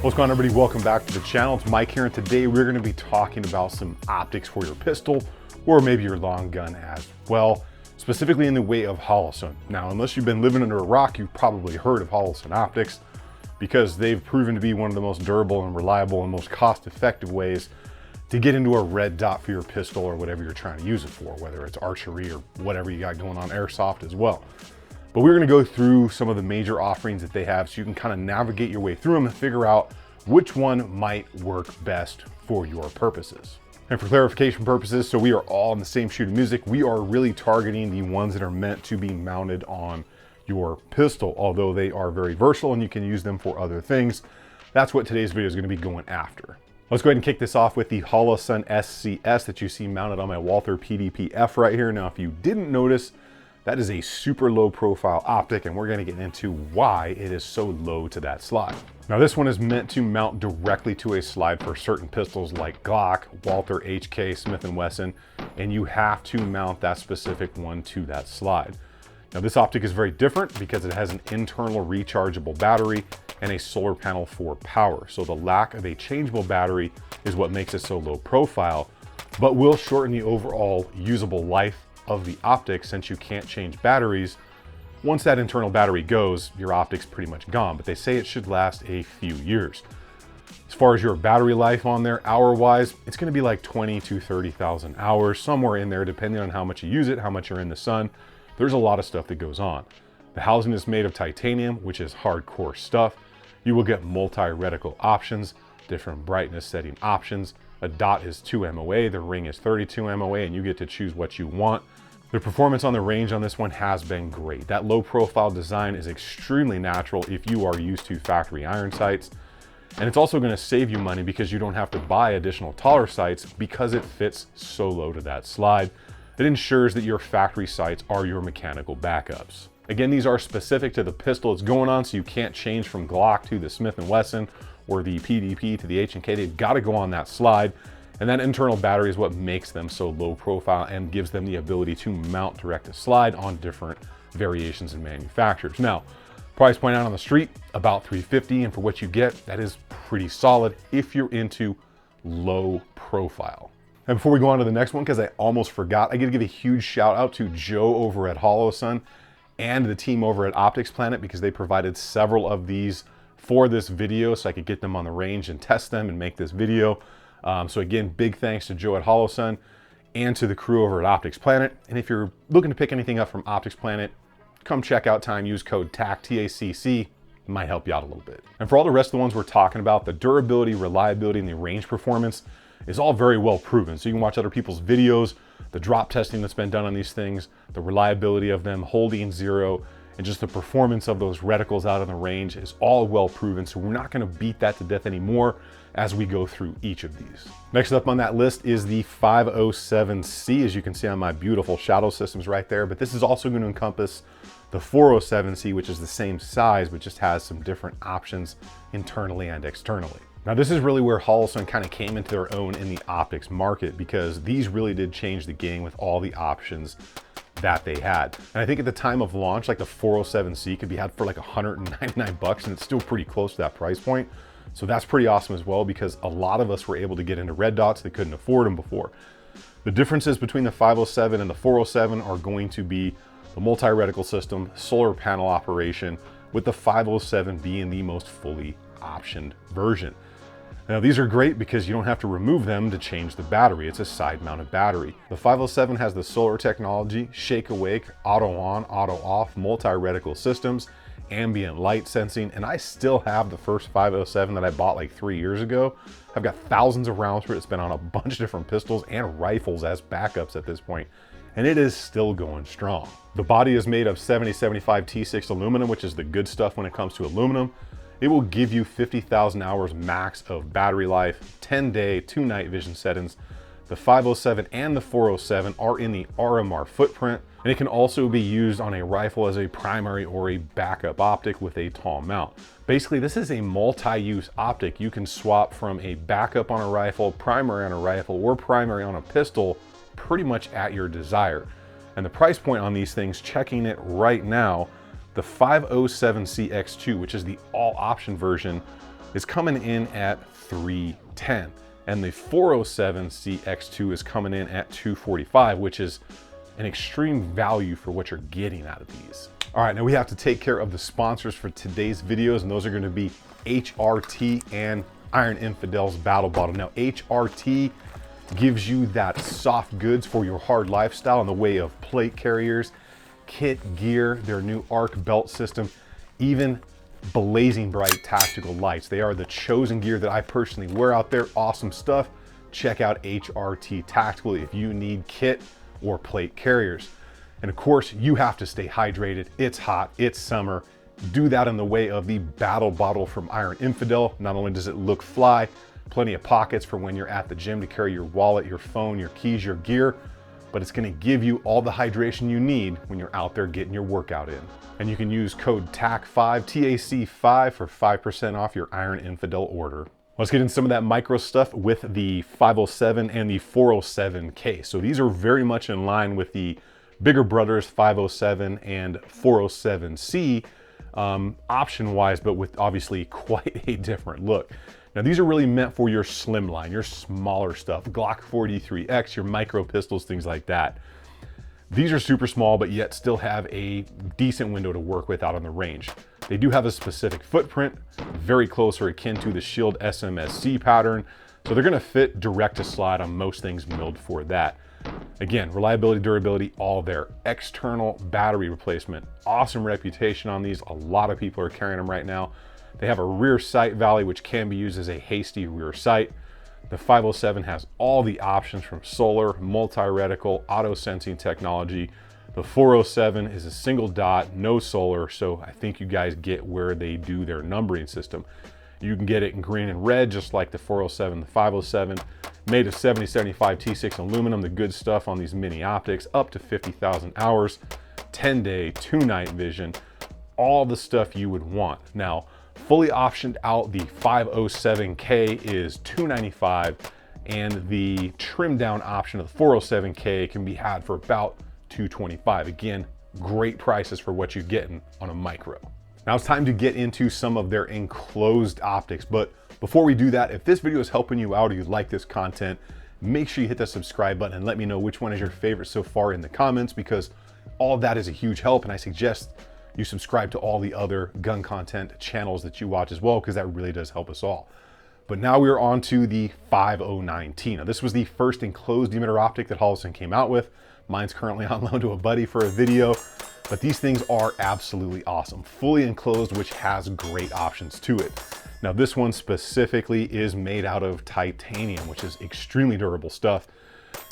What's going on, everybody? Welcome back to the channel. It's Mike here, and today we're going to be talking about some optics for your pistol or maybe your long gun as well, specifically in the way of Holosun. Now, unless you've been living under a rock, you've probably heard of Holosun optics because they've proven to be one of the most durable and reliable and most cost-effective ways to get into a red dot for your pistol or whatever you're trying to use it for, whether it's archery or whatever you got going on, airsoft as well. But we're going to go through some of the major offerings that they have so you can kind of navigate your way through them and figure out which one might work best for your purposes. And for clarification purposes, so we are all in the same shoot of music, we are really targeting the ones that are meant to be mounted on your pistol, although they are very versatile and you can use them for other things. That's what today's video is going to be going after. Let's go ahead and kick this off with the Holosun SCS that you see mounted on my Walther PDP-F right here. Now, if you didn't notice, that is a super low profile optic, and we're going to get into why it is so low to that slide. Now, this one is meant to mount directly to a slide for certain pistols like Glock, Walther, HK, Smith & Wesson, and you have to mount that specific one to that slide. Now, this optic is very different because it has an internal rechargeable battery and a solar panel for power. So the lack of a changeable battery is what makes it so low profile, but will shorten the overall usable life of the optic since you can't change batteries. Once that internal battery goes, your optic's pretty much gone, but they say it should last a few years. As far as your battery life on there, hour-wise, it's gonna be like 20 to 30,000 hours, somewhere in there, depending on how much you use it, how much you're in the sun. There's a lot of stuff that goes on. The housing is made of titanium, which is hardcore stuff. You will get multi-reticle options, different brightness setting options. A dot is 2 MOA, the ring is 32 MOA, and you get to choose what you want. The performance on the range on this one has been great. That low profile design is extremely natural if you are used to factory iron sights. And it's also gonna save you money because you don't have to buy additional taller sights because it fits so low to that slide. It ensures that your factory sights are your mechanical backups. Again, these are specific to the pistol it's going on, so you can't change from Glock to the Smith & Wesson or the PDP to the H&K. They've got to go on that slide. And that internal battery is what makes them so low profile and gives them the ability to mount direct to slide on different variations and manufacturers. Now, price point out on the street, about $350, and for what you get, that is pretty solid if you're into low profile. And before we go on to the next one, because I almost forgot, I gotta give a huge shout out to Joe over at Holosun and the team over at Optics Planet because they provided several of these for this video so I could get them on the range and test them and make this video. So again, big thanks to Joe at Holosun and to the crew over at Optics Planet. And if you're looking to pick anything up from Optics Planet, come check out time, use code TACC, T-A-C-C. It might help you out a little bit. And for all the rest of the ones we're talking about, the durability, reliability, and the range performance is all very well proven. So you can watch other people's videos, the drop testing that's been done on these things, the reliability of them holding zero, and just the performance of those reticles out on the range is all well proven. So we're not gonna beat that to death anymore as we go through each of these. Next up on that list is the 507C, as you can see on my beautiful shadow systems right there, but this is also gonna encompass the 407C, which is the same size, but just has some different options internally and externally. Now, this is really where Holosun kind of came into their own in the optics market because these really did change the game with all the options that they had. And I think at the time of launch, like the 407C could be had for like 199 bucks, and it's still pretty close to that price point. So that's pretty awesome as well because a lot of us were able to get into red dots that couldn't afford them before. The differences between the 507 and the 407 are going to be the multi-reticle system, solar panel operation, with the 507 being the most fully optioned version. Now, these are great because you don't have to remove them to change the battery. It's a side-mounted battery. The 507 has the solar technology, shake awake, auto on, auto off, multi-reticle systems, ambient light sensing, and I still have the first 507 that I bought like 3 years ago. I've got thousands of rounds for it. It's been on a bunch of different pistols and rifles as backups at this point, and it is still going strong. The body is made of 7075 T6 aluminum, which is the good stuff when it comes to aluminum. It will give you 50,000 hours max of battery life, 10-day, 2-night vision settings. The 507 and the 407 are in the RMR footprint, and it can also be used on a rifle as a primary or a backup optic with a tall mount. Basically, this is a multi-use optic. You can swap from a backup on a rifle, primary on a rifle, or primary on a pistol pretty much at your desire. And the price point on these things, checking it right now, the 507CX2, which is the all option version, is coming in at $310. And the 407C X2 is coming in at $245, which is an extreme value for what you're getting out of these. All right, now we have to take care of the sponsors for today's videos, and those are gonna be HRT and Iron Infidel's Battle Bottle. Now, HRT gives you that soft goods for your hard lifestyle in the way of plate carriers, kit gear, their new arc belt system, even blazing bright tactical lights. They are the chosen gear that I personally wear out there. Awesome stuff. Check out HRT Tactical if you need kit or plate carriers. And of course, you have to stay hydrated. It's hot, it's summer. Do that in the way of the Battle Bottle from Iron Infidel. Not only does it look fly, plenty of pockets for when you're at the gym to carry your wallet, your phone, your keys, your gear, but it's gonna give you all the hydration you need when you're out there getting your workout in. And you can use code TAC5, TAC5 for 5% off your Iron Infidel order. Let's get into some of that micro stuff with the 507 and the 407K. So these are very much in line with the bigger brothers 507 and 407C option-wise, but with obviously quite a different look. Now these are really meant for your slim line, your smaller stuff, Glock 43X, your micro pistols, things like that. These are super small, but yet still have a decent window to work with out on the range. They do have a specific footprint, very close or akin to the Shield SMSC pattern. So they're gonna fit direct to slide on most things milled for that. Again, reliability, durability, all there. External battery replacement, awesome reputation on these. A lot of people are carrying them right now. They have a rear sight valley, which can be used as a hasty rear sight. The 507 has all the options from solar, multi-reticle, auto sensing technology. The 407 is a single dot, no solar, so I think you guys get where they do their numbering system. You can get it in green and red, just like the 407, the 507. Made of 7075 T6 aluminum, the good stuff on these mini optics, up to 50,000 hours, 10-day, 2-night vision, all the stuff you would want. Now, fully optioned out, the 507K is $295, and the trimmed down option of the 407K can be had for about $225. Again, great prices for what you're getting on a micro. Now it's time to get into some of their enclosed optics, but before we do that, if this video is helping you out or you like this content, make sure you hit that subscribe button and let me know which one is your favorite so far in the comments, because all of that is a huge help, and I suggest you subscribe to all the other gun content channels that you watch as well, because that really does help us all. But now we're on to the 509T. Now this was the first enclosed emitter optic that Holosun came out with. Mine's currently on loan to a buddy for a video, but these things are absolutely awesome. Fully enclosed, which has great options to it. Now this one specifically is made out of titanium, which is extremely durable stuff.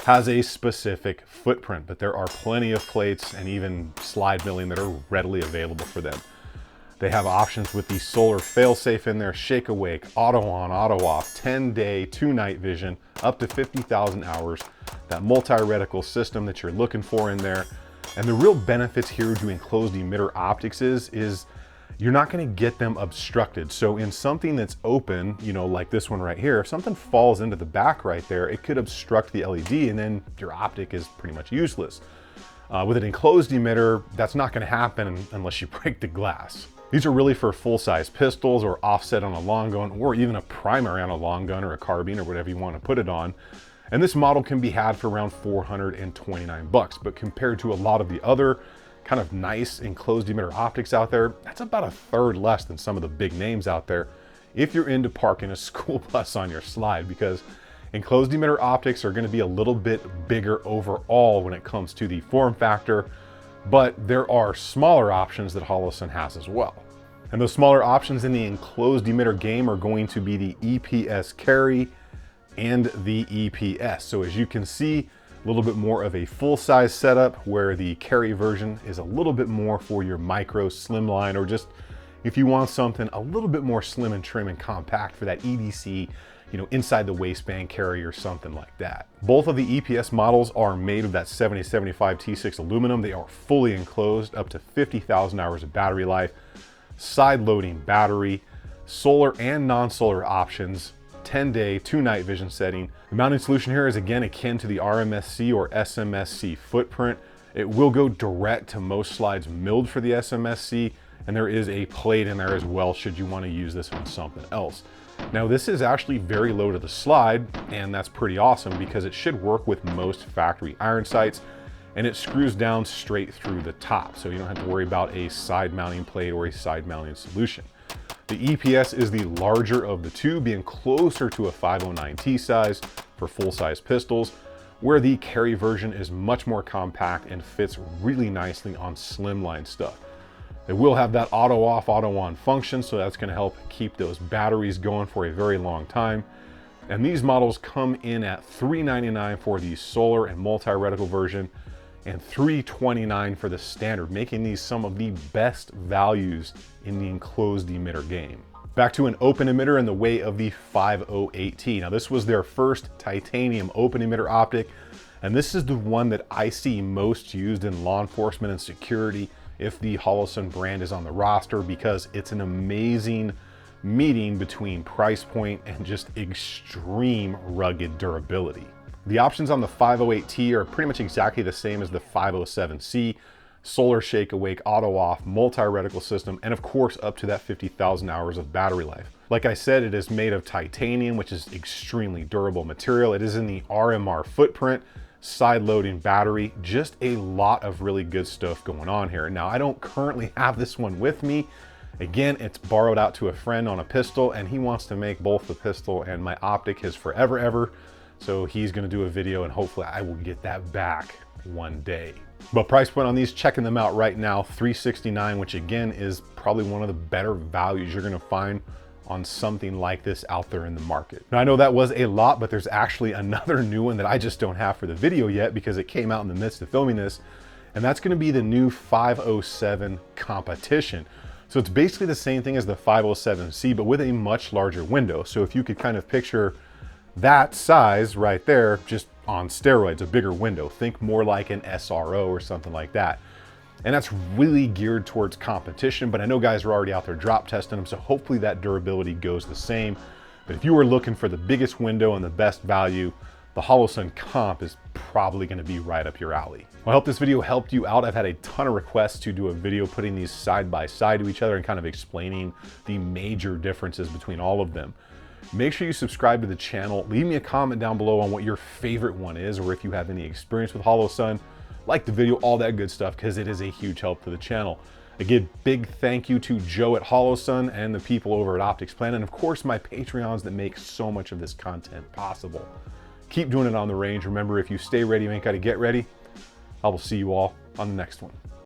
Has a specific footprint, but there are plenty of plates and even slide milling that are readily available for them. They have options with the solar failsafe in there, shake awake, auto on, auto off, 10-day, 2-night vision, up to 50,000 hours, that multi-reticle system that you're looking for in there. And the real benefits here to enclosed emitter optics is you're not gonna get them obstructed. So in something that's open, you know, like this one right here, if something falls into the back right there, it could obstruct the LED and then your optic is pretty much useless. With an enclosed emitter, that's not gonna happen unless you break the glass. These are really for full-size pistols or offset on a long gun, or even a primary on a long gun or a carbine or whatever you want to put it on. And this model can be had for around $429, but compared to a lot of the other kind of nice enclosed emitter optics out there, that's about a third less than some of the big names out there if you're into parking a school bus on your slide, because enclosed emitter optics are going to be a little bit bigger overall when it comes to the form factor, but there are smaller options that Holosun has as well. And those smaller options in the enclosed emitter game are going to be the EPS Carry and the EPS. So as you can see, a little bit more of a full-size setup, where the Carry version is a little bit more for your micro slimline, or just if you want something a little bit more slim and trim and compact for that EDC, you know, inside the waistband carry or something like that. Both of the EPS models are made of that 7075 T6 aluminum. They are fully enclosed, up to 50,000 hours of battery life, side loading battery, solar and non-solar options, 10-day, 2-night vision setting. The mounting solution here is again akin to the RMSC or SMSC footprint. It will go direct to most slides milled for the SMSC. and there is a plate in there as well should you want to use this on something else. Now this is actually very low to the slide, and that's pretty awesome because it should work with most factory iron sights, and it screws down straight through the top, so you don't have to worry about a side mounting plate or a side mounting solution. The EPS is the larger of the two, being closer to a 509T size for full-size pistols, where the Carry version is much more compact and fits really nicely on slimline stuff. It will have that auto off, auto on function, so that's going to help keep those batteries going for a very long time. And these models come in at $399 for the solar and multi-reticle version, and $329 for the standard, making these some of the best values in the enclosed emitter game. Back to an open emitter in the way of the 508T. Now this was their first titanium open emitter optic, and this is the one that I see most used in law enforcement and security if the Holosun brand is on the roster, because it's an amazing meeting between price point and just extreme rugged durability. The options on the 508T are pretty much exactly the same as the 507C, solar shake awake, auto off, multi-reticle system, and of course up to that 50,000 hours of battery life. Like I said, it is made of titanium, which is extremely durable material. It is in the RMR footprint, side loading battery, just a lot of really good stuff going on here. Now I don't currently have this one with me. Again, it's borrowed out to a friend on a pistol, and he wants to make both the pistol and my optic his forever ever. So he's gonna do a video, and hopefully I will get that back one day. But price point on these, checking them out right now, $369, which again is probably one of the better values you're gonna find on something like this out there in the market. Now I know that was a lot, but there's actually another new one that I just don't have for the video yet because it came out in the midst of filming this, and that's gonna be the new 507 Competition. So it's basically the same thing as the 507C, but with a much larger window. So if you could kind of picture that size right there, just on steroids, a bigger window. Think more like an SRO or something like that. And that's really geared towards competition, but I know guys are already out there drop testing them, so hopefully that durability goes the same. But if you were looking for the biggest window and the best value, the Holosun Comp is probably gonna be right up your alley. Well, I hope this video helped you out. I've had a ton of requests to do a video putting these side by side to each other and kind of explaining the major differences between all of them. Make sure you subscribe to the channel. Leave me a comment down below on what your favorite one is, or if you have any experience with Holosun. Like the video, all that good stuff, because it is a huge help to the channel. Again, big thank you to Joe at Holosun and the people over at Optics Planet, and of course my Patreons that make so much of this content possible. Keep doing it on the range. Remember, if you stay ready, you ain't got to get ready. I will see you all on the next one.